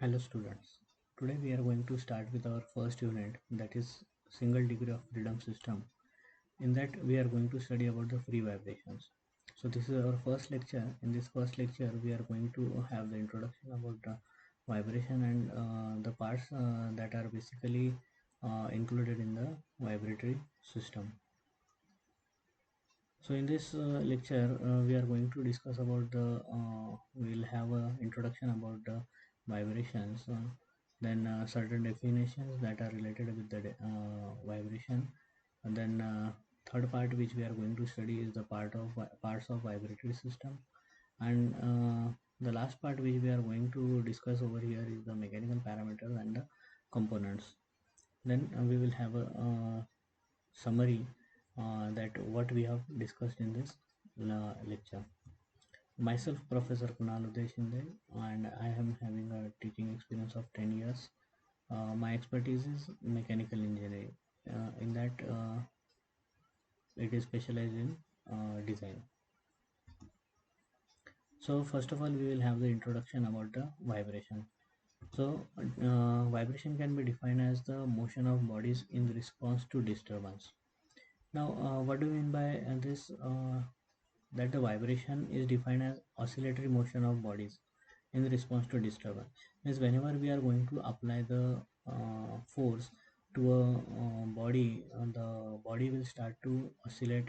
Hello students. Today we are going to start with our first unit, that is single degree of freedom system. In that we are going to study about the free vibrations. So this is our first lecture. In this first lecture we are going to have the introduction about the vibration and the parts that are basically included in the vibratory system. So in this lecture we are going to discuss about we'll have a introduction about the vibrations, then certain definitions that are related with the vibration, and then third part which we are going to study is the parts of vibratory system, and the last part which we are going to discuss over here is the mechanical parameters and the components. Then we will have a summary that what we have discussed in this lecture. Myself, Professor Kunal Uday Shinde, and I am having a teaching experience of 10 years. My expertise is mechanical engineering. In that, it is specialized in design. So, first of all, we will have the introduction about the vibration. So, vibration can be defined as the motion of bodies in response to disturbance. Now, what do we mean by this? That the vibration is defined as oscillatory motion of bodies in response to disturbance. Means whenever we are going to apply the force to a body, the body will start to oscillate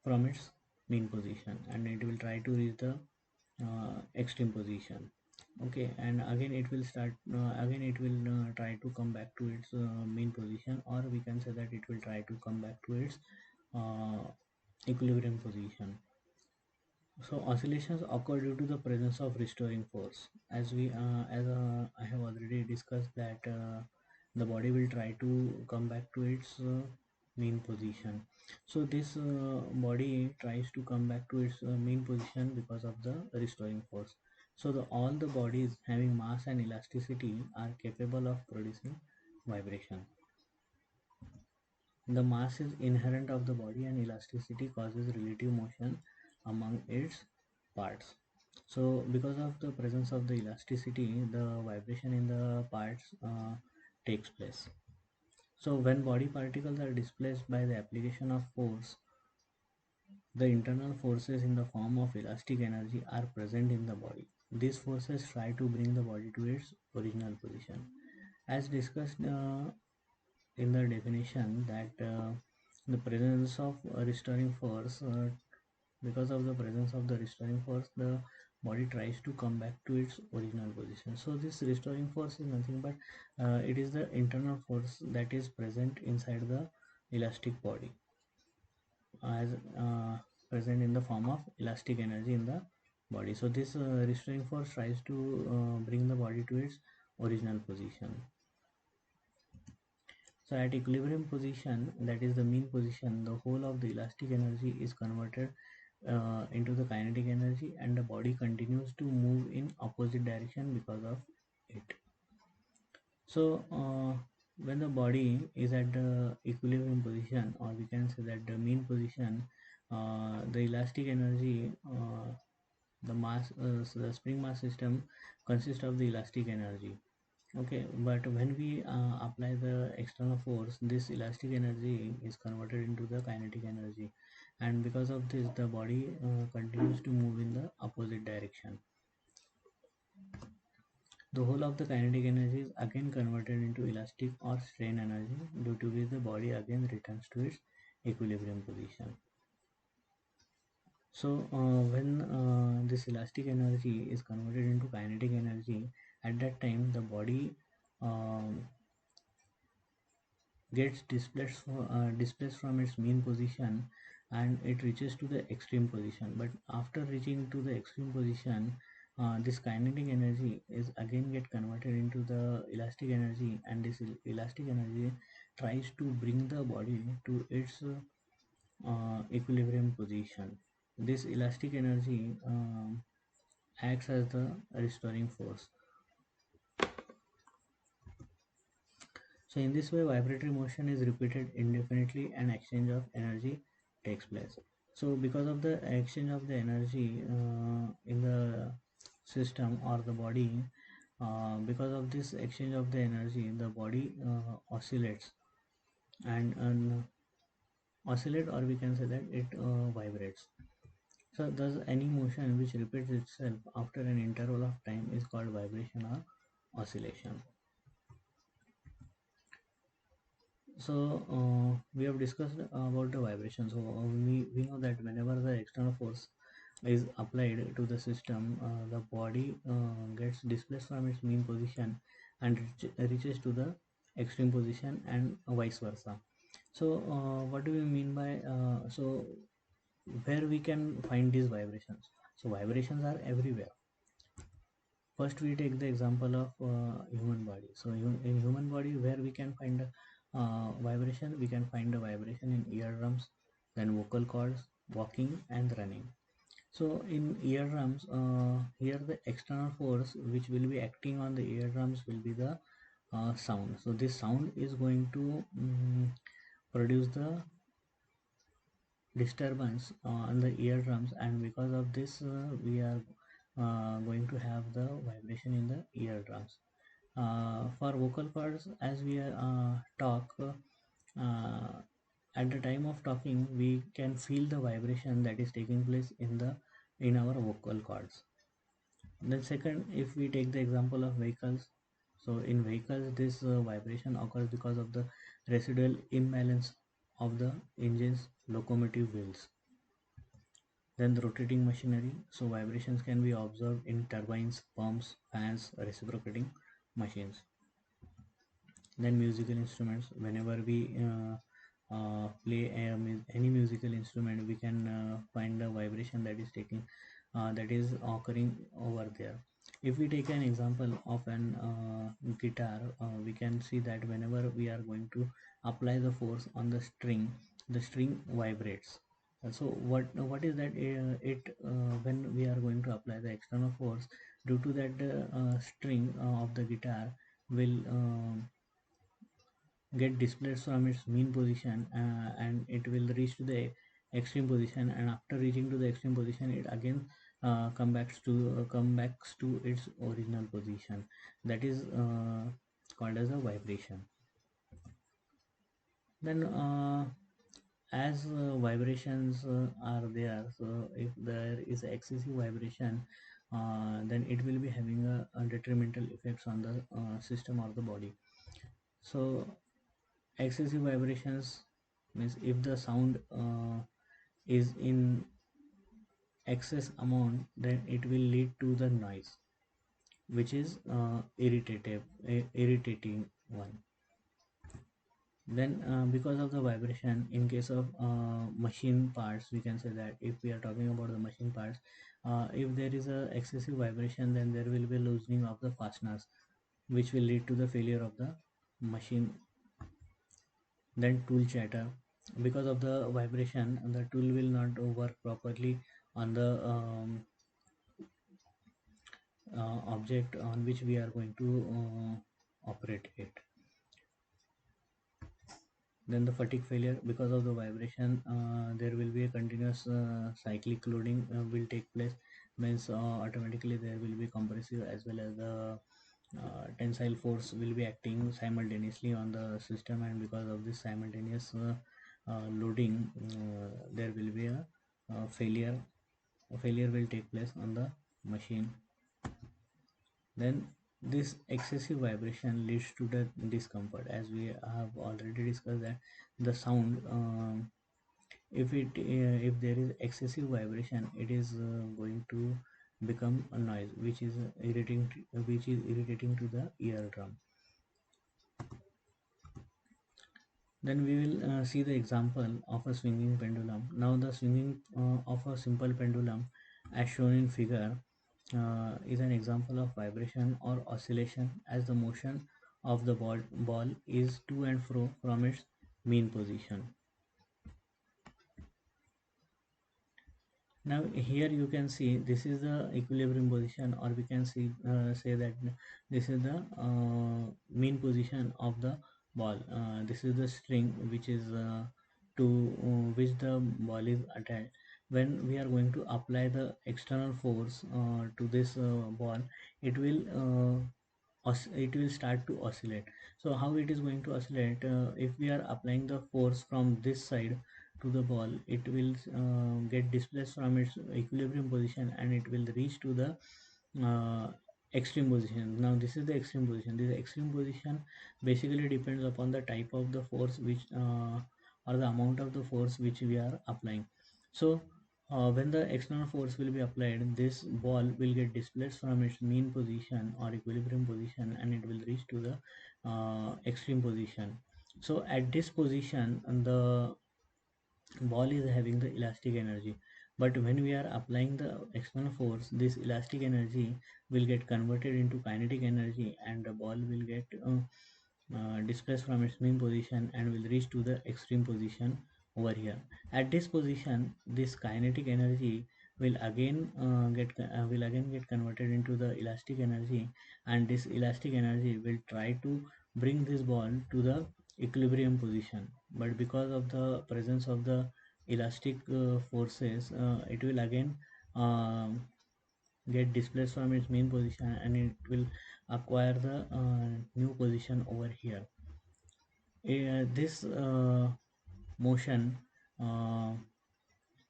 from its mean position, and it will try to reach the extreme position. Okay, and again it will start again it will try to come back to its mean position, or we can say that it will try to come back to its uh, equilibrium position. So oscillations occur due to the presence of restoring force. As I have already discussed that the body will try to come back to its mean position. So this body tries to come back to its mean position because of the restoring force. So all the bodies having mass and elasticity are capable of producing vibration. The mass is inherent of the body, and elasticity causes relative motion among its parts. So because of the presence of the elasticity, the vibration in the parts takes place. So when body particles are displaced by the application of force, the internal forces in the form of elastic energy are present in the body. These forces try to bring the body to its original position. As discussed in the definition, that the presence of restoring force, because of the presence of the restoring force, the body tries to come back to its original position. So this restoring force is nothing but it is the internal force that is present inside the elastic body, as present in the form of elastic energy in the body. So this restoring force tries to bring the body to its original position. So at equilibrium position, that is the mean position, the whole of the elastic energy is converted into the kinetic energy, and the body continues to move in opposite direction because of it. So when the body is at the equilibrium position, or we can say that the mean position, the elastic energy, so the spring mass system consists of the elastic energy. Okay, but when we apply the external force, this elastic energy is converted into the kinetic energy, and because of this the body continues to move in the opposite direction. The whole of the kinetic energy is again converted into elastic or strain energy, due to which the body again returns to its equilibrium position. So when this elastic energy is converted into kinetic energy, at that time the body um, gets displaced from its mean position, and it reaches to the extreme position. But after reaching to the extreme position, this kinetic energy is again get converted into the elastic energy, and this elastic energy tries to bring the body to its equilibrium position. This elastic energy acts as the restoring force. So in this way, vibratory motion is repeated indefinitely and exchange of energy takes place. So because of the exchange of the energy in the system or the body, Because of this exchange of the energy, the body oscillates and oscillate, or we can say that it vibrates. So thus any motion which repeats itself after an interval of time is called vibration or oscillation. So we have discussed about the vibration. So we know that whenever the external force is applied to the system, the body gets displaced from its mean position and reaches to the extreme position, and vice versa. So what do we mean by where we can find these vibrations? So vibrations are everywhere. First we take the example of human body. So in human body, where we can find vibration, we can find the vibration in eardrums, then vocal cords, walking and running. So in eardrums, here the external force which will be acting on the eardrums will be the sound. So this sound is going to produce the disturbance on the eardrums, and because of this we are going to have the vibration in the eardrums. For vocal cords, as we talk, at the time of talking we can feel the vibration that is taking place in our vocal cords. Then second, if we take the example of vehicles, so in vehicles this vibration occurs because of the residual imbalance of the engine's locomotive wheels. Then the rotating machinery, so vibrations can be observed in turbines, pumps, fans, reciprocating machines. Then musical instruments, whenever we play any musical instrument, we can find the vibration that is taking that is occurring over there. If we take an example of an guitar, we can see that whenever we are going to apply the force on the string vibrates. So what is that? It when we are going to apply the external force, due to that string of the guitar will get displaced from its mean position, and it will reach to the extreme position, and after reaching to the extreme position it again come back to its original position. That is called as a vibration. Then as vibrations are there, so if there is excessive vibration, then it will be having a detrimental effects on the system or the body. So excessive vibrations means if the sound is in excess amount, then it will lead to the noise, which is irritating one. Then because of the vibration, in case of machine parts, we can say that if we are talking about the machine parts, if there is a excessive vibration, then there will be loosening of the fasteners, which will lead to the failure of the machine. Then tool chatter, because of the vibration the tool will not work properly on the object on which we are going to operate it. Then the fatigue failure, because of the vibration there will be a continuous cyclic loading will take place, means automatically there will be compressive as well as the tensile force will be acting simultaneously on the system, and because of this simultaneous loading there will be a failure will take place on the machine. Then this excessive vibration leads to the discomfort, as we have already discussed that the sound if there is excessive vibration, it is going to become a noise which is irritating to the eardrum. Then we will see the example of a swinging pendulum. Now the swinging of a simple pendulum as shown in figure is an example of vibration or oscillation, as the motion of the ball is to and fro from its mean position. Now here you can see this is the equilibrium position, or we can see say that this is the mean position of the ball. This is the string which is to which the ball is attached. When we are going to apply the external force to this ball, it will it will start to oscillate. So how it is going to oscillate? If we are applying the force from this side to the ball, it will get displaced from its equilibrium position and it will reach to the uh, extreme position. Now this is the extreme position. This extreme position basically depends upon the type of the force which or the amount of the force which we are applying. So when the external force will be applied, this ball will get displaced from its mean position or equilibrium position and it will reach to the extreme position. So at this position, the ball is having the elastic energy, but when we are applying the external force, this elastic energy will get converted into kinetic energy and the ball will get displaced from its mean position and will reach to the extreme position over here. At this position, this kinetic energy will again get converted into the elastic energy, and this elastic energy will try to bring this ball to the equilibrium position. But because of the presence of the elastic forces, it will again get displaced from its main position and it will acquire the new position over here. This motion uh,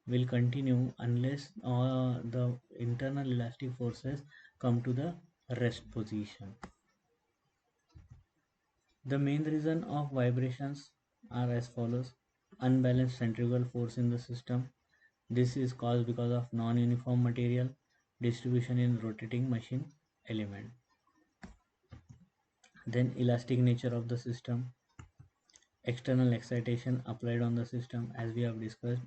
will continue unless the internal elastic forces come to the rest position. The main reason of vibrations are as follows: unbalanced centrifugal force in the system. This is caused because of non-uniform material distribution in rotating machine element. Then elastic nature of the system, external excitation applied on the system, as we have discussed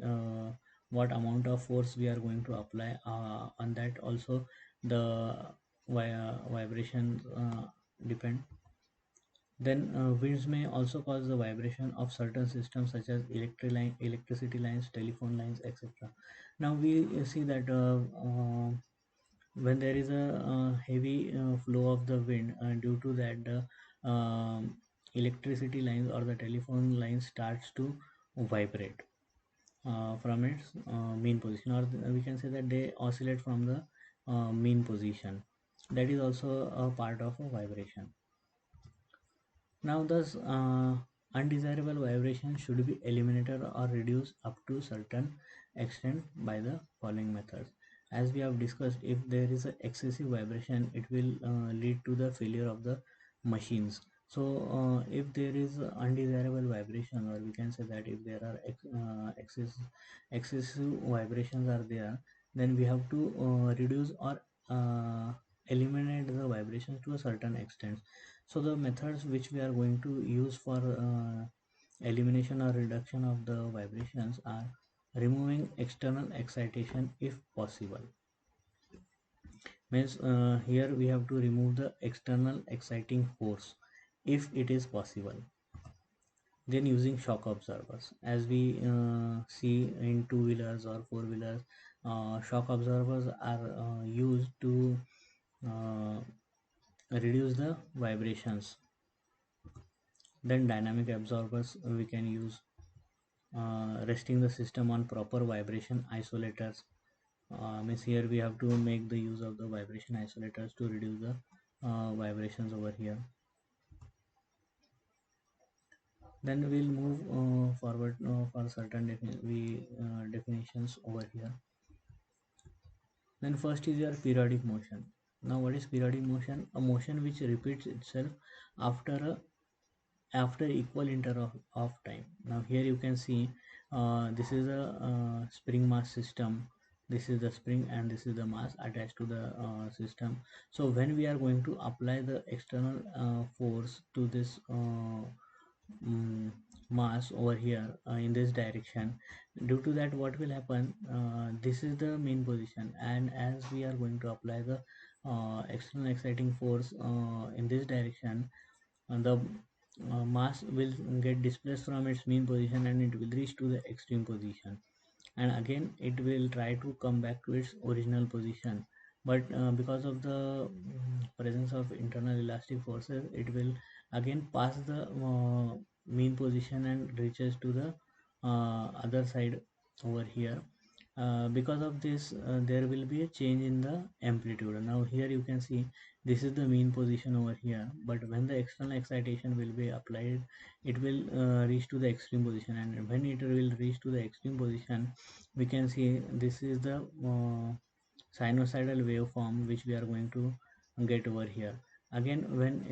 what amount of force we are going to apply on that also the vibration depend. Then winds may also cause the vibration of certain systems such as electricity lines, telephone lines, etc. Now we see that when there is a heavy flow of the wind, due to that the electricity lines or the telephone lines starts to vibrate from its mean position, or we can say that they oscillate from the mean position. That is also a part of a vibration. Now, thus, undesirable vibration should be eliminated or reduced up to certain extent by the following methods. As we have discussed, if there is a excessive vibration, it will lead to the failure of the machines. So, if there is undesirable vibration, or we can say that if there are excessive vibrations are there, then we have to reduce or eliminate the vibrations to a certain extent. So the methods which we are going to use for elimination or reduction of the vibrations are removing external excitation if possible. Means here we have to remove the external exciting force if it is possible. Then using shock absorbers, as we see in two-wheelers or four-wheelers, shock absorbers are used to uh, reduce the vibrations. Then dynamic absorbers we can use, resting the system on proper vibration isolators. Means here we have to make the use of the vibration isolators to reduce the vibrations over here. Then we'll move forward for certain definitions over here. Then first is your periodic motion. Now what is periodic motion? A motion which repeats itself after after equal interval of time. Now here you can see this is a spring mass system. This is the spring and this is the mass attached to the system. So when we are going to apply the external force to this mass over here in this direction, due to that what will happen, this is the main position, and as we are going to apply the external exciting force in this direction, the mass will get displaced from its mean position and it will reach to the extreme position, and again it will try to come back to its original position. But because of the presence of internal elastic forces, it will again pass the mean position and reaches to the other side over here. Because of this, there will be a change in the amplitude. Now here you can see this is the mean position over here, but when the external excitation will be applied, it will reach to the extreme position, and when it will reach to the extreme position, we can see this is the sinusoidal waveform which we are going to get over here. Again, when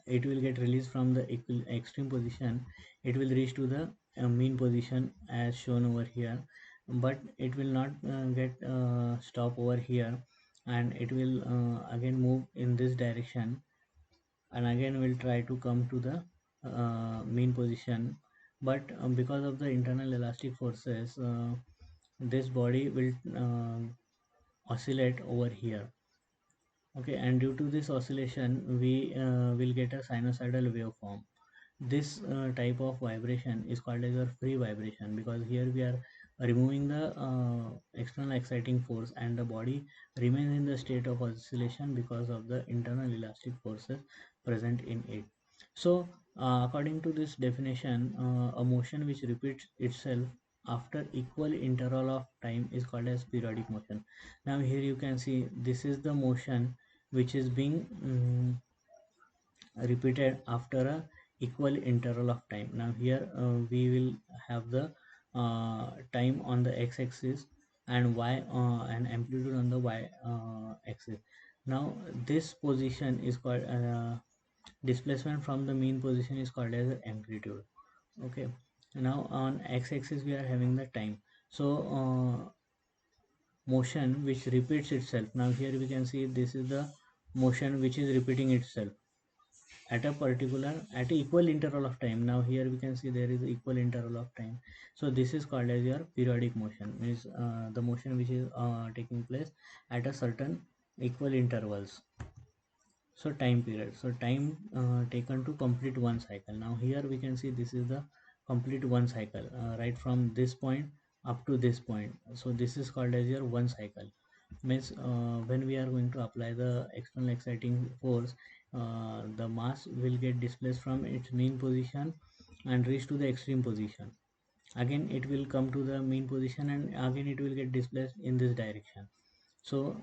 it will get released from the extreme position, it will reach to the mean position as shown over here, but it will not get stop over here, and it will again move in this direction, and again will try to come to the mean position. But because of the internal elastic forces, this body will oscillate over here. Okay, and due to this oscillation, we will get a sinusoidal waveform. This type of vibration is called as a free vibration, because here we are removing the external exciting force, and the body remains in the state of oscillation because of the internal elastic forces present in it. So according to this definition, a motion which repeats itself after equal interval of time is called as periodic motion. Now here you can see this is the motion which is being repeated after a equal interval of time. Now here we will have the time on the x-axis, and y and amplitude on the y axis. Now this position is called displacement from the mean position is called as amplitude. Okay, now on x-axis we are having the time. So motion which repeats itself, now here we can see this is the motion which is repeating itself at a particular at a equal interval of time. Now here we can see there is equal interval of time, so this is called as your periodic motion, means the motion which is taking place at a certain equal intervals. So time period, so time taken to complete one cycle. Now here we can see this is the complete one cycle, right from this point up to this point. So this is called as your one cycle. Means when we are going to apply the external exciting force, the mass will get displaced from its mean position and reach to the extreme position. Again it will come to the mean position, and again it will get displaced in this direction. So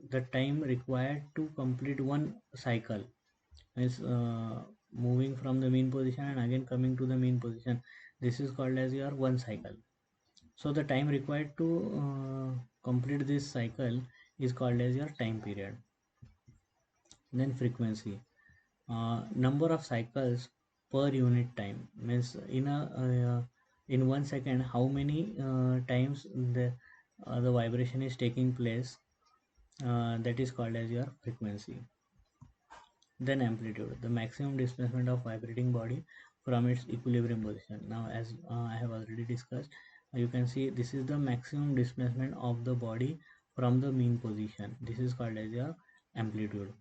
the time required to complete one cycle is moving from the mean position and again coming to the mean position. This is called as your one cycle. So the time required to complete this cycle is called as your time period. Then frequency, number of cycles per unit time, means in 1 second how many times the vibration is taking place, that is called as your frequency. Then amplitude, the maximum displacement of vibrating body from its equilibrium position. Now as I have already discussed, you can see this is the maximum displacement of the body from the mean position. This is called as your amplitude.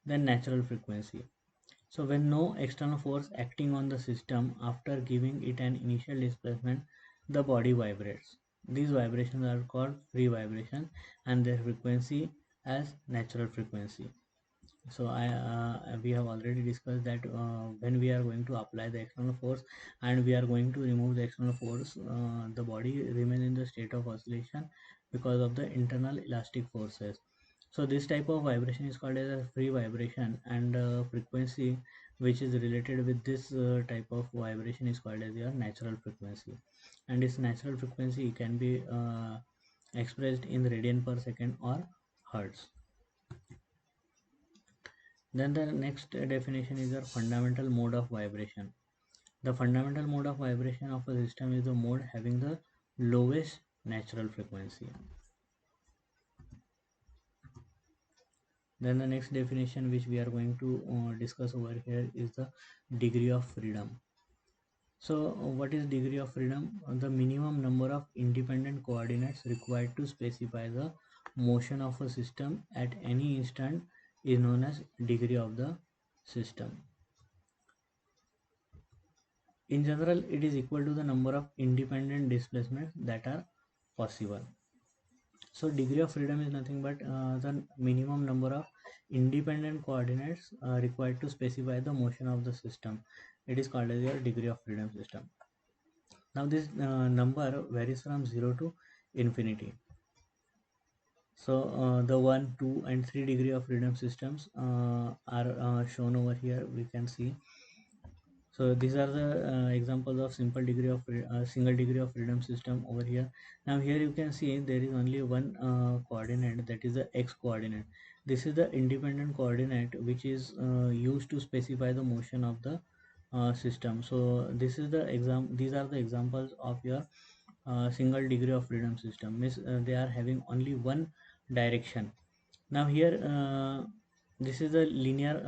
Then natural frequency, so when no external force acting on the system, after giving it an initial displacement, the body vibrates. These vibrations are called free vibrations, and their frequency as natural frequency. So we have already discussed that when we are going to apply the external force and we are going to remove the external force, the body remains in the state of oscillation because of the internal elastic forces. So this type of vibration is called as a free vibration, and frequency which is related with this type of vibration is called as your natural frequency, and this natural frequency can be expressed in radian per second or hertz. Then the next definition is your fundamental mode of vibration. The fundamental mode of vibration of a system is the mode having the lowest natural frequency. Then the next definition which we are going to discuss over here is the degree of freedom. So what is degree of freedom? The minimum number of independent coordinates required to specify the motion of a system at any instant is known as degree of the system. In general, it is equal to the number of independent displacements that are possible. So degree of freedom is nothing but the minimum number of independent coordinates required to specify the motion of the system. It is called as your degree of freedom system. Now this number varies from 0 to infinity. So the 1, 2 and 3 degree of freedom systems are shown over here. We can see. So these are the examples of simple degree of single degree of freedom system over here. Now here you can see there is only one coordinate, that is the x coordinate. This is the independent coordinate which is used to specify the motion of the system. So this is the these are the examples of your single degree of freedom system. Means they are having only one direction. Now here this is a linear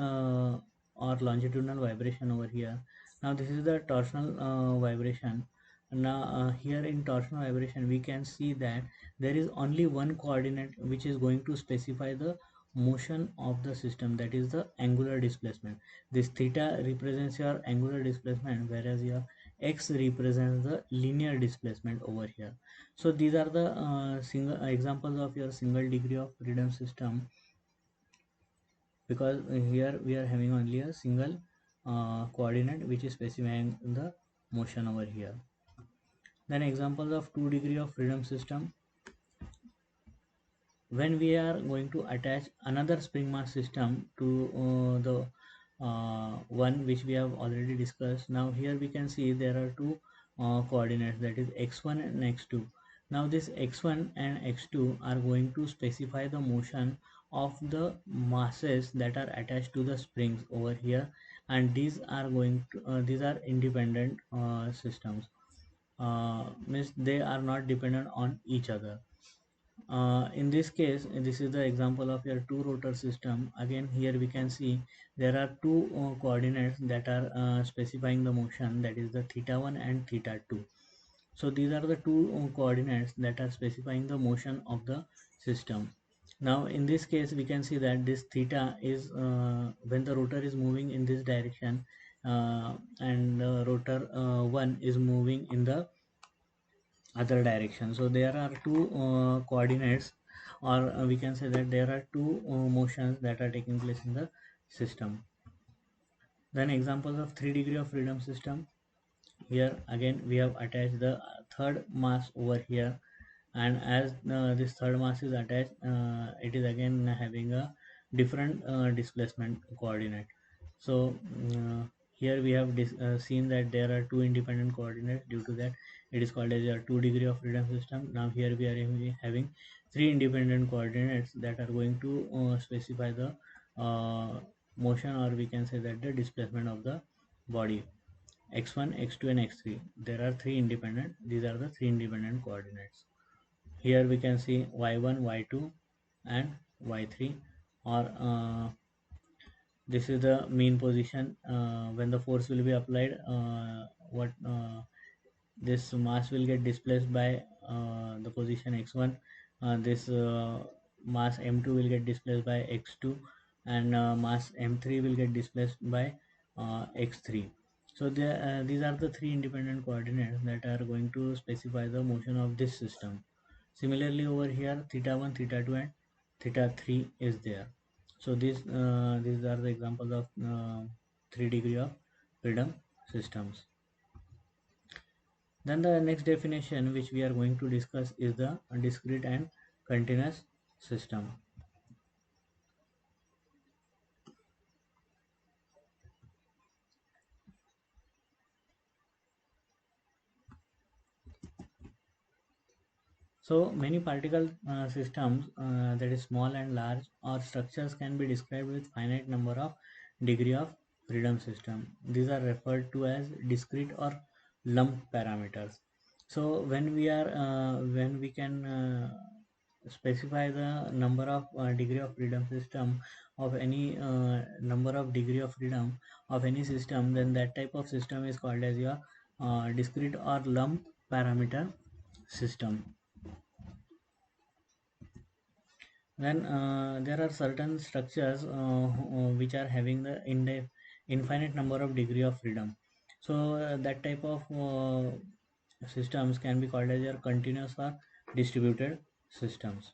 or longitudinal vibration over here. Now this is the torsional vibration. Now here in torsional vibration we can see that there is only one coordinate which is going to specify the motion of the system, that is the angular displacement. This theta represents your angular displacement, whereas your x represents the linear displacement over here. So these are the single examples of your single degree of freedom system, because here we are having only a single coordinate which is specifying the motion over here. Then examples of 2 degree of freedom system, when we are going to attach another spring mass system to the one which we have already discussed. Now here we can see there are two coordinates, that is x1 and x2. Now this x1 and x2 are going to specify the motion of the masses that are attached to the springs over here, and these are going to these are independent systems. Means they are not dependent on each other. In this case, this is the example of your two rotor system. Again here we can see there are two coordinates that are specifying the motion, that is the theta 1 and theta 2. So these are the two coordinates that are specifying the motion of the system. Now in this case we can see that this theta is when the rotor is moving in this direction, and rotor 1 is moving in the other direction. So there are two coordinates, or we can say that there are two motions that are taking place in the system. Then examples of 3 degree of freedom system. Here again we have attached the third mass over here, and as this third mass is attached, it is again having a different displacement coordinate. So here we have seen that there are two independent coordinates. Due to that it is called as a 2 degree of freedom system. Now here we are having three independent coordinates that are going to specify the uh, motion, or we can say that the displacement of the body, x1, x2 and x3. There are three independent, these are the three independent coordinates. Here we can see y1, y2 and y3, or this is the mean position when the force will be applied. What This mass will get displaced by the position x1. This mass m2 will get displaced by x2, and mass m3 will get displaced by x3. So these are the three independent coordinates that are going to specify the motion of this system. Similarly over here theta 1, theta 2 and theta 3 is there. So these are the examples of 3 degree of freedom systems. Then the next definition which we are going to discuss is the discrete and continuous system. So many particle systems, that is small and large, or structures can be described with finite number of degree of freedom system. These are referred to as discrete or lump parameters. So when we can specify the number of degree of freedom system of any number of degree of freedom of any system, then that type of system is called as your discrete or lump parameter system. Then there are certain structures which are having the infinite number of degree of freedom. So that type of systems can be called as your continuous or distributed systems.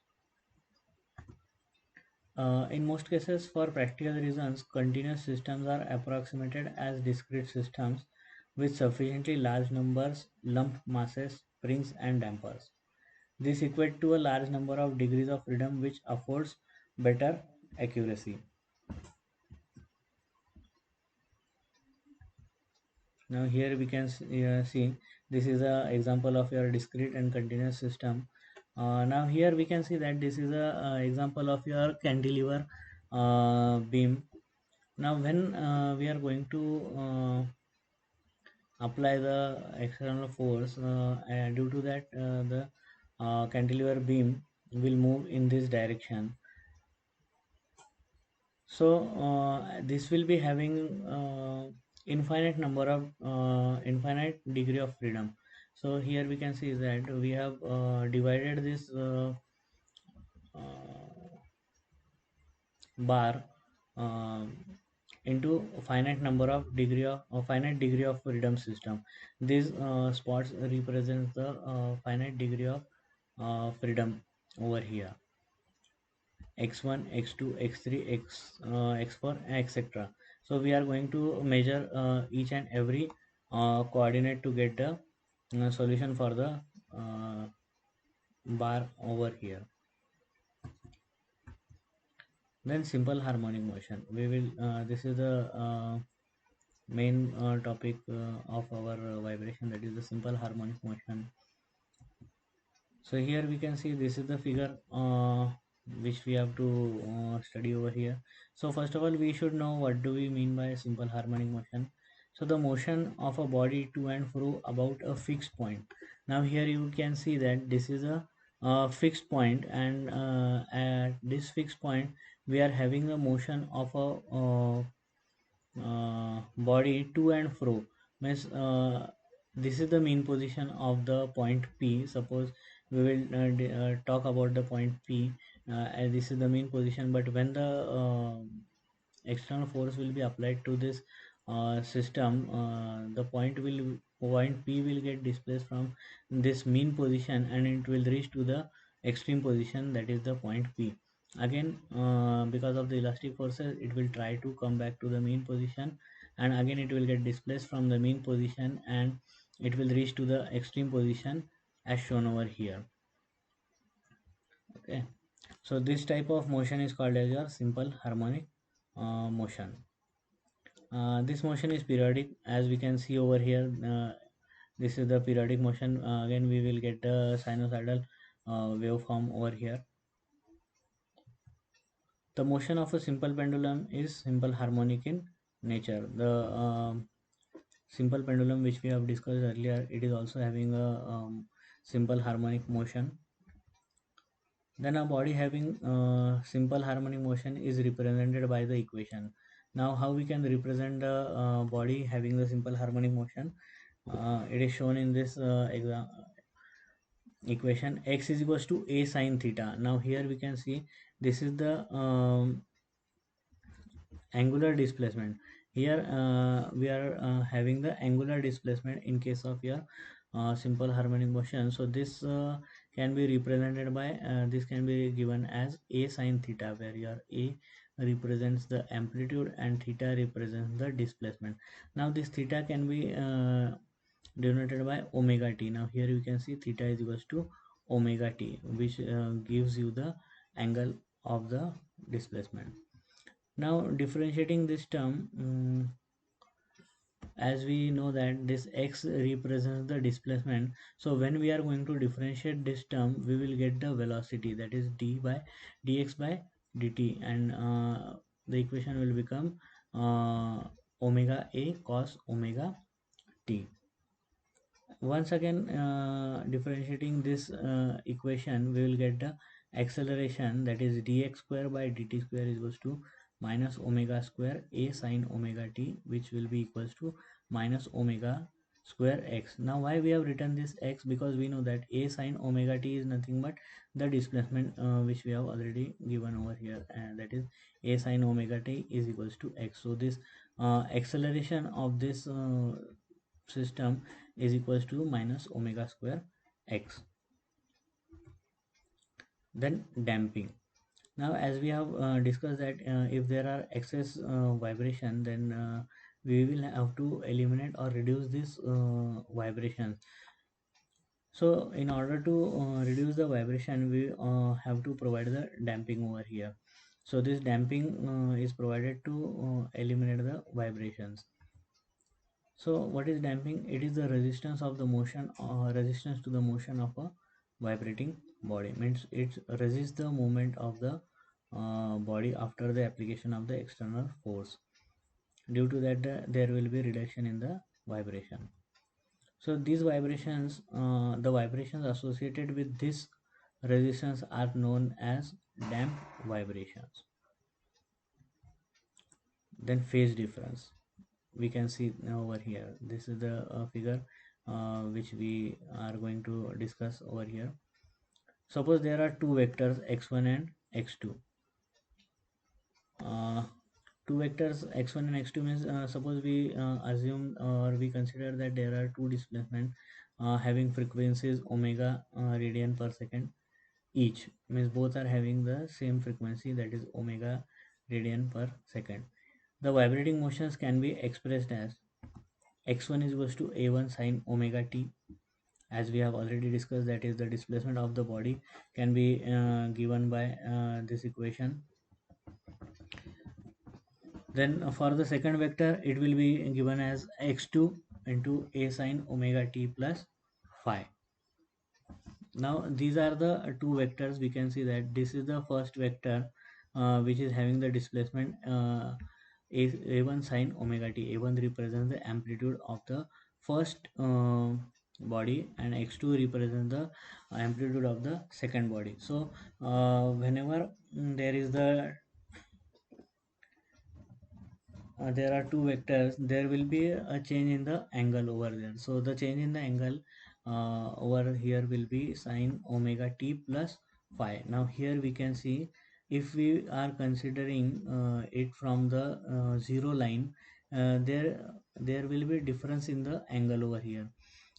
In most cases, for practical reasons, continuous systems are approximated as discrete systems, with sufficiently large numbers, lump masses, springs, and dampers. This equates to a large number of degrees of freedom, which affords better accuracy. Now here we can see this is a example of your discrete and continuous system. Now here we can see that this is a example of your cantilever beam. Now when we are going to apply the external force, and due to that the cantilever beam will move in this direction. So this will be having infinite number of infinite degree of freedom. So here we can see that we have divided this uh, bar uh, into a finite number of degree of finite degree of freedom system. These spots represents the finite degree of freedom over here: x1, x2, x3, x4, etc. So we are going to measure each and every coordinate to get the solution for the uh, bar over here. Then simple harmonic motion. We will this is the main topic of our vibration, that is the simple harmonic motion. So here we can see this is the figure which we have to study over here. So first of all, we should know what do we mean by simple harmonic motion. So the motion of a body to and fro about a fixed point. Now here you can see that this is a fixed point, and at this fixed point we are having the motion of a body to and fro. Means this is the mean position of the point P. Suppose we will talk about the point P, and this is the mean position. But when the external force will be applied to this system, the point P will get displaced from this mean position, and it will reach to the extreme position, that is the point P. Again, because of the elastic forces, it will try to come back to the mean position, and again it will get displaced from the mean position, and it will reach to the extreme position as shown over here. Okay, so this type of motion is called as your simple harmonic motion. This motion is periodic, as we can see over here. This is the periodic motion. Again we will get a sinusoidal waveform over here. The motion of a simple pendulum is simple harmonic in nature. The simple pendulum which we have discussed earlier, it is also having a simple harmonic motion. Then a body having simple harmonic motion is represented by the equation. Now how we can represent the body having the simple harmonic motion? It is shown in this equation: x is equals to a sine theta. Now here we can see this is the angular displacement. Here we are having the angular displacement in case of your simple harmonic motion. So this can be represented by this can be given as a sine theta, where your a represents the amplitude and theta represents the displacement. Now this theta can be denoted by omega t. Now here you can see theta is equals to omega t, which gives you the angle of the displacement. Now differentiating this term, as we know that this x represents the displacement, so when we are going to differentiate this term, we will get the velocity, that is d by dx by dt, and the equation will become omega a cos omega t. Once again, differentiating this equation, we will get the acceleration, that is dx square by dt square is equals to minus omega square a sine omega t, which will be equals to minus omega square x. Now why we have written this x? Because we know that a sine omega t is nothing but the displacement which we have already given over here, and that is a sine omega t is equals to x. So this acceleration of this system is equals to minus omega square x. Then damping. Now as we have discussed that if there are excess vibration, then we will have to eliminate or reduce this vibration. So in order to reduce the vibration, we have to provide the damping over here. So this damping is provided to eliminate the vibrations. So what is damping? It is the resistance of the motion, resistance to the motion of a vibrating body. Means it resists the movement of the body after the application of the external force. Due to that, there will be reduction in the vibration. So these vibrations, the vibrations associated with this resistance are known as damped vibrations. Then phase difference, we can see over here. This is the figure which we are going to discuss over here. Suppose there are two vectors x1 and x2. uh, Two vectors x1 and x2 means, suppose we assume or we consider that there are two displacement having frequencies omega radian per second each. Means both are having the same frequency, that is omega radian per second. The vibrating motions can be expressed as x1 is equals to a1 sine omega t. As we have already discussed, that is the displacement of the body can be given by this equation. Then for the second vector, it will be given as x2 into a sine omega t plus phi. Now these are the two vectors. We can see that this is the first vector which is having the displacement a1 sine omega t. A1 represents the amplitude of the first body, and x2 represents the amplitude of the second body. So whenever there is there are two vectors, there will be a change in the angle over there. So the change in the angle over here will be sine omega t plus phi. Now here we can see, if we are considering it from the zero line, there will be difference in the angle over here.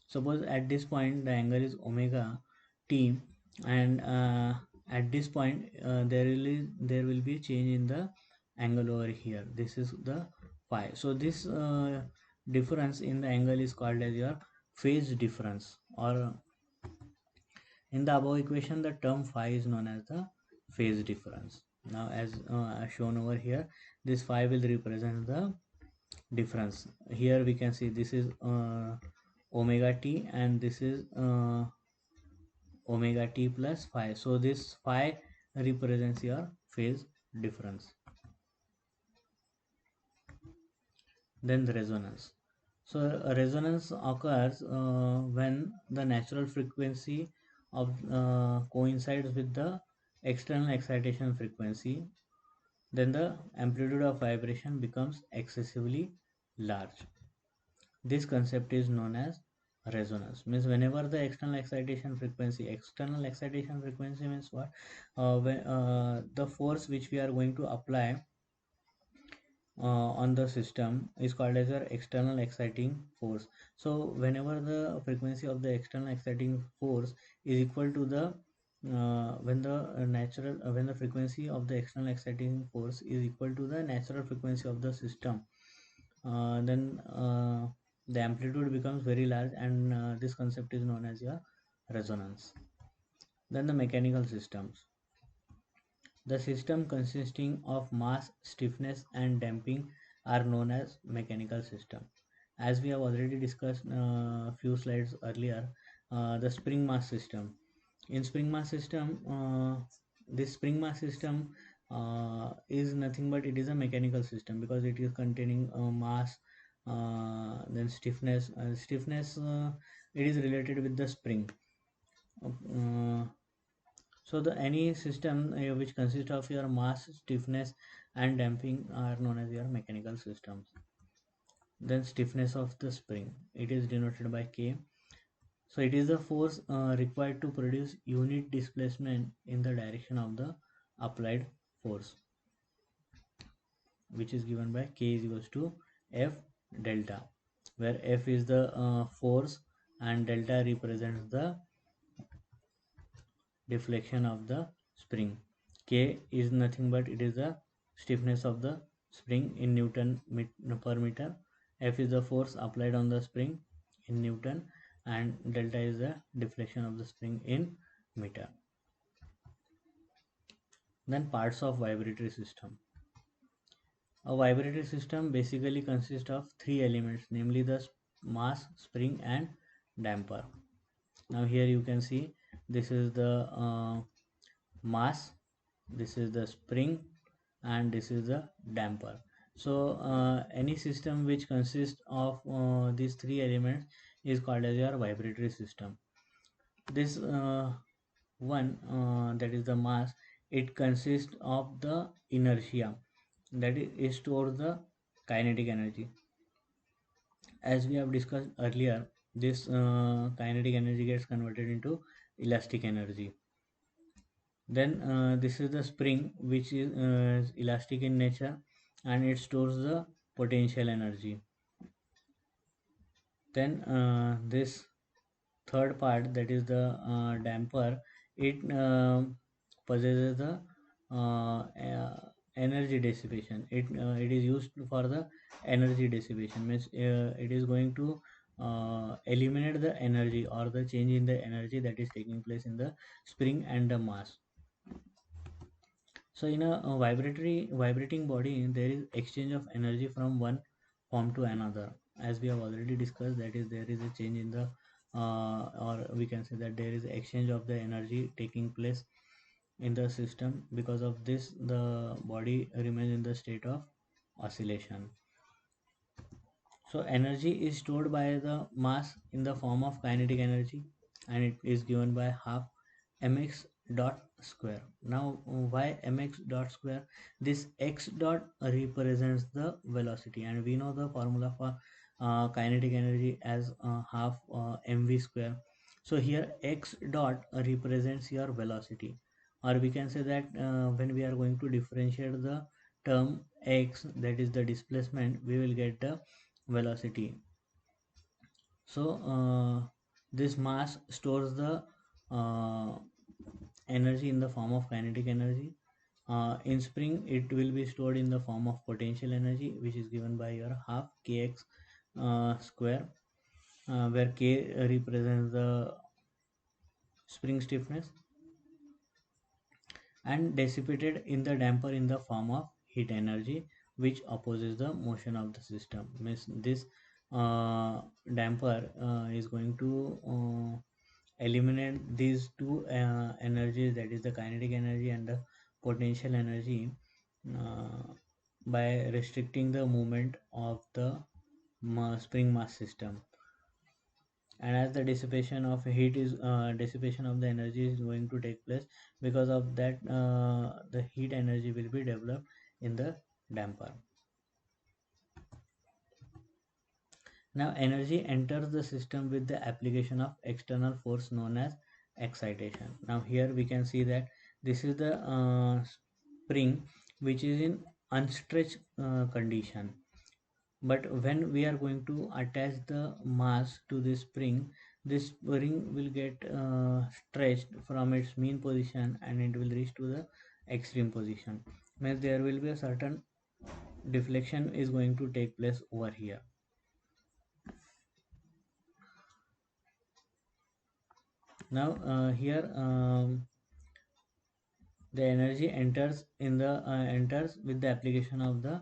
Suppose at this point the angle is omega t, and at this point there will be change in the angle over here. This is the phi. So this difference in the angle is called as your phase difference, or in the above equation the term phi is known as the phase difference. Now as shown over here, this phi will represent the difference. Here we can see this is omega t, and this is omega t plus phi. So this phi represents your phase difference. Then the resonance. So resonance occurs when the natural frequency of coincides with the external excitation frequency. Then the amplitude of vibration becomes excessively large. This concept is known as resonance. Means whenever the external excitation frequency means what? When the force which we are going to apply on the system is called as your external exciting force. So whenever the frequency of the external exciting force is equal to the when the frequency of the external exciting force is equal to the natural frequency of the system, then the amplitude becomes very large, and this concept is known as your resonance. Then the mechanical systems. The system consisting of mass, stiffness, and damping are known as mechanical system. As we have already discussed a few slides earlier, the spring mass system. In spring mass system, this spring mass system is nothing but it is a mechanical system, because it is containing mass, then stiffness. It is related with the spring. Uh, so the any system which consists of your mass, stiffness, and damping are known as your mechanical systems. Then stiffness of the spring, it is denoted by K. So it is the force required to produce unit displacement in the direction of the applied force, which is given by K is equals to F delta, where F is the force and delta represents the deflection of the spring. K is nothing but it is the stiffness of the spring in Newton per meter. F is the force applied on the spring in Newton, and delta is the deflection of the spring in meter. Then parts of vibratory system. A vibratory system basically consists of three elements, namely the mass, spring, and damper. Now here you can see this is the mass, this is the spring, and this is the damper. So any system which consists of these three elements is called as your vibratory system. This one, that is the mass, it consists of the inertia, that is stores the kinetic energy. As we have discussed earlier, this kinetic energy gets converted into elastic energy. Then this is the spring, which is elastic in nature, and it stores the potential energy. Then this third part, that is the damper, it possesses the energy dissipation. It is used for the energy dissipation, means it is going to eliminate the energy or the change in the energy that is taking place in the spring and the mass. So in a vibrating body, there is exchange of energy from one form to another. As we have already discussed, that is, there is a change in the or we can say that there is exchange of the energy taking place in the system. Because of this, the body remains in the state of oscillation. So energy is stored by the mass in the form of kinetic energy, and it is given by half mx dot square. Now why mx dot square? This x dot represents the velocity, and we know the formula for kinetic energy as half mv square. So here x dot represents your velocity, or we can say that when we are going to differentiate the term x, that is the displacement, we will get the velocity. So this mass stores the uh, energy in the form of kinetic energy. In spring, it will be stored in the form of potential energy, which is given by your half kx square, where k represents the spring stiffness, and dissipated in the damper in the form of heat energy, which opposes the motion of the system. Means this damper is going to eliminate these two energies, that is the kinetic energy and the potential energy, uh, by restricting the movement of the spring mass system. And as the dissipation of heat is dissipation of the energy is going to take place, because of that the heat energy will be developed in the damper. Now energy enters the system with the application of external force known as excitation. Now here we can see that this is the spring, which is in unstretched condition. But when we are going to attach the mass to this spring will get stretched from its mean position, and it will reach to the extreme position. Means there will be a certain deflection is going to take place over here. Now here the energy enters with the application of the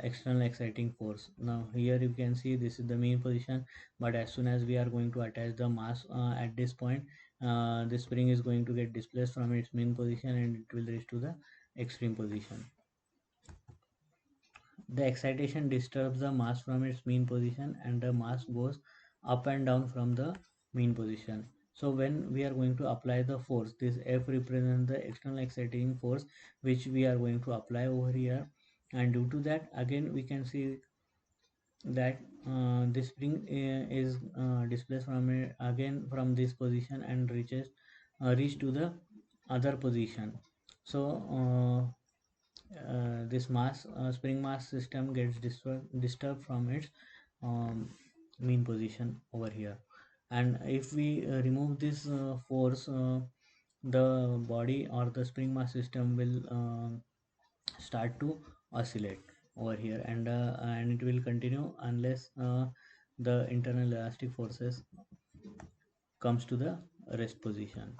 external exciting force. Now here you can see this is the main position, but as soon as we are going to attach the mass at this point, the spring is going to get displaced from its main position, and it will reach to the extreme position. The excitation disturbs the mass from its mean position, and the mass goes up and down from the mean position. So when we are going to apply the force, this F represents the external exciting force which we are going to apply over here, and due to that, again we can see that this spring is displaced from again from this position, and reach to the other position. So this mass spring mass system gets disturbed from its um, mean position over here. And if we remove this force, the body or the spring mass system will start to oscillate. over here, and it will continue unless the internal elastic forces comes to the rest position.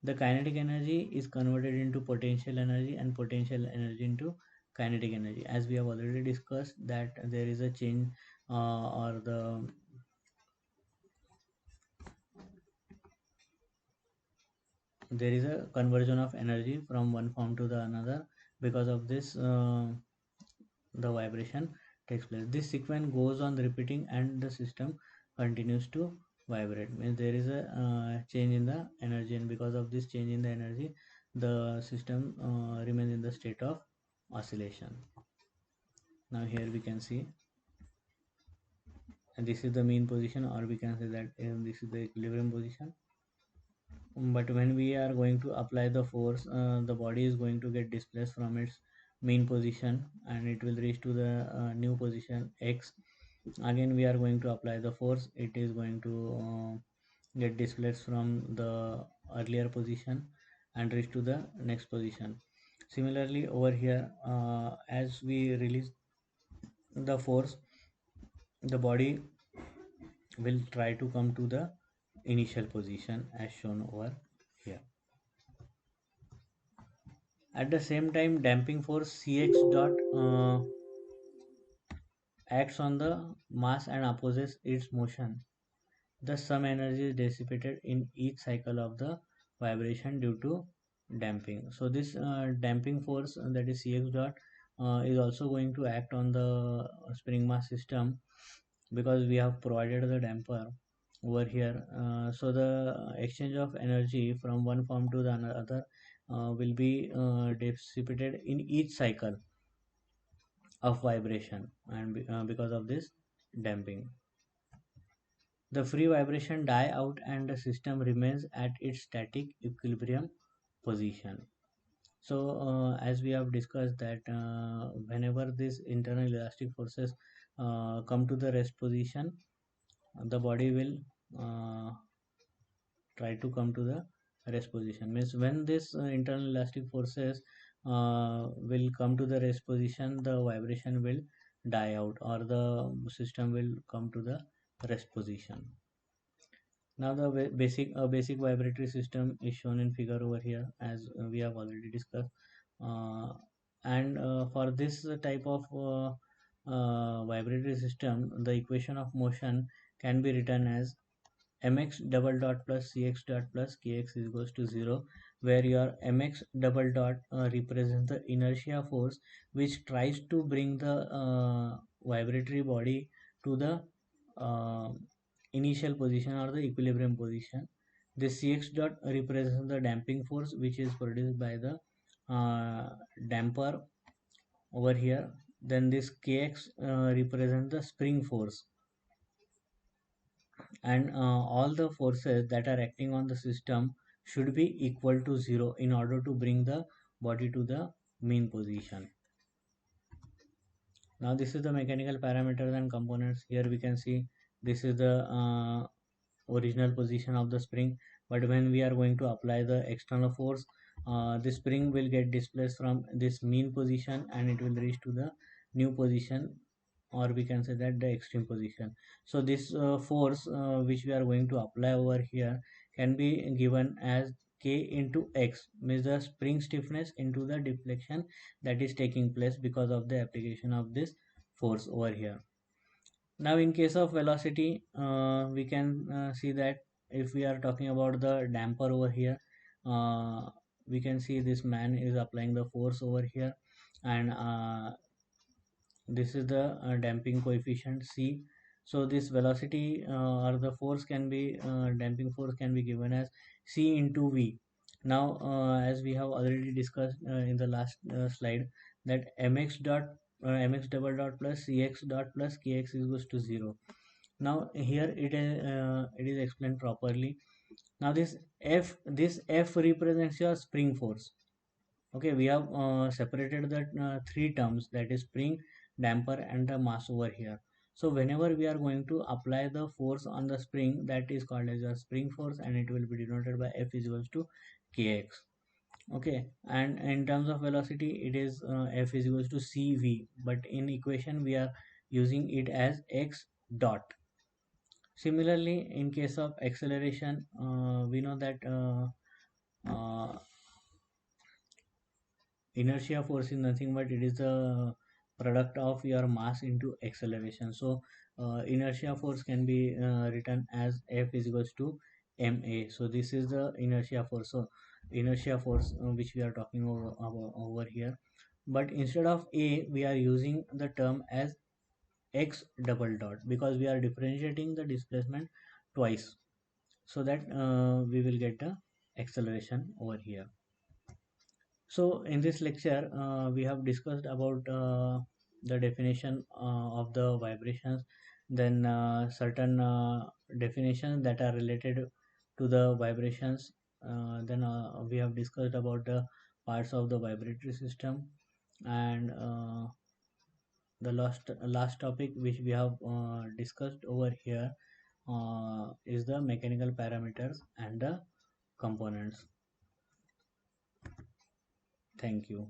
The kinetic energy is converted into potential energy and potential energy into kinetic energy. As we have already discussed that there is a change, or there is a conversion of energy from one form to the another. Because of this, the vibration takes place. This sequence goes on repeating and the system continues to vibrate. Means there is a change in the energy, and because of this change in the energy, the system remains in the state of oscillation. Now here we can see, and this is the mean position, or we can say that this is the equilibrium position. But when we are going to apply the force, the body is going to get displaced from its mean position, and it will reach to the new position x. Again we are going to apply the force, it is going to get displaced from the earlier position and reach to the next position. Similarly over here, as we release the force, the body will try to come to the initial position as shown over here. At the same time, damping force Cx dot acts on the mass and opposes its motion. Thus, some energy is dissipated in each cycle of the vibration due to damping. So, this damping force, that is Cx dot, is also going to act on the spring mass system, because we have provided the damper over here. So, the exchange of energy from one form to the another will be dissipated in each cycle of vibration, and because of this damping, the free vibration die out and the system remains at its static equilibrium position. So as we have discussed that whenever these internal elastic forces come to the rest position, the body will try to come to the rest position. Means when this internal elastic forces will come to the rest position, the vibration will die out, or the system will come to the rest position. Now the basic vibratory system is shown in figure over here, as we have already discussed. And for this type of vibratory system, the equation of motion can be written as mx double dot plus cx dot plus kx is equals to 0, where your mx double dot represents the inertia force which tries to bring the vibratory body to the uh, initial position or the equilibrium position. This cx dot represents the damping force which is produced by the damper over here. Then this kx represents the spring force, and all the forces that are acting on the system should be equal to 0 in order to bring the body to the mean position. Now this is the mechanical parameters and components. Here we can see this is the original position of the spring, but when we are going to apply the external force, the spring will get displaced from this mean position and it will reach to the new position, or we can say that the extreme position. So this force which we are going to apply over here can be given as k into x, means the spring stiffness into the deflection that is taking place because of the application of this force over here. Now in case of velocity, we can see that if we are talking about the damper over here, uh, we can see this man is applying the force over here, and this is the damping coefficient c. So this velocity or the force can be damping force can be given as c into v. Now as we have already discussed in the last slide, that mx dot mx double dot plus cx dot plus kx is equals to 0. Now here it is explained properly. Now this f represents your spring force. Okay, we have separated the three terms, that is spring, damper and the mass over here. So whenever we are going to apply the force on the spring, that is called as a spring force, and it will be denoted by F is equals to kx. Okay, and in terms of velocity it is F is equals to CV, but in equation we are using it as x dot. Similarly, in case of acceleration, we know that uh, inertia force is nothing but it is the product of your mass into acceleration. So inertia force can be written as F is equals to ma. So this is the inertia force. So inertia force which we are talking over here, but instead of a we are using the term as x double dot because we are differentiating the displacement twice, so that we will get the acceleration over here. So in this lecture, we have discussed about the definition of the vibrations, then certain definitions that are related to the vibrations. Then we have discussed about the parts of the vibratory system, and the last topic which we have discussed over here is the mechanical parameters and the components. Thank you.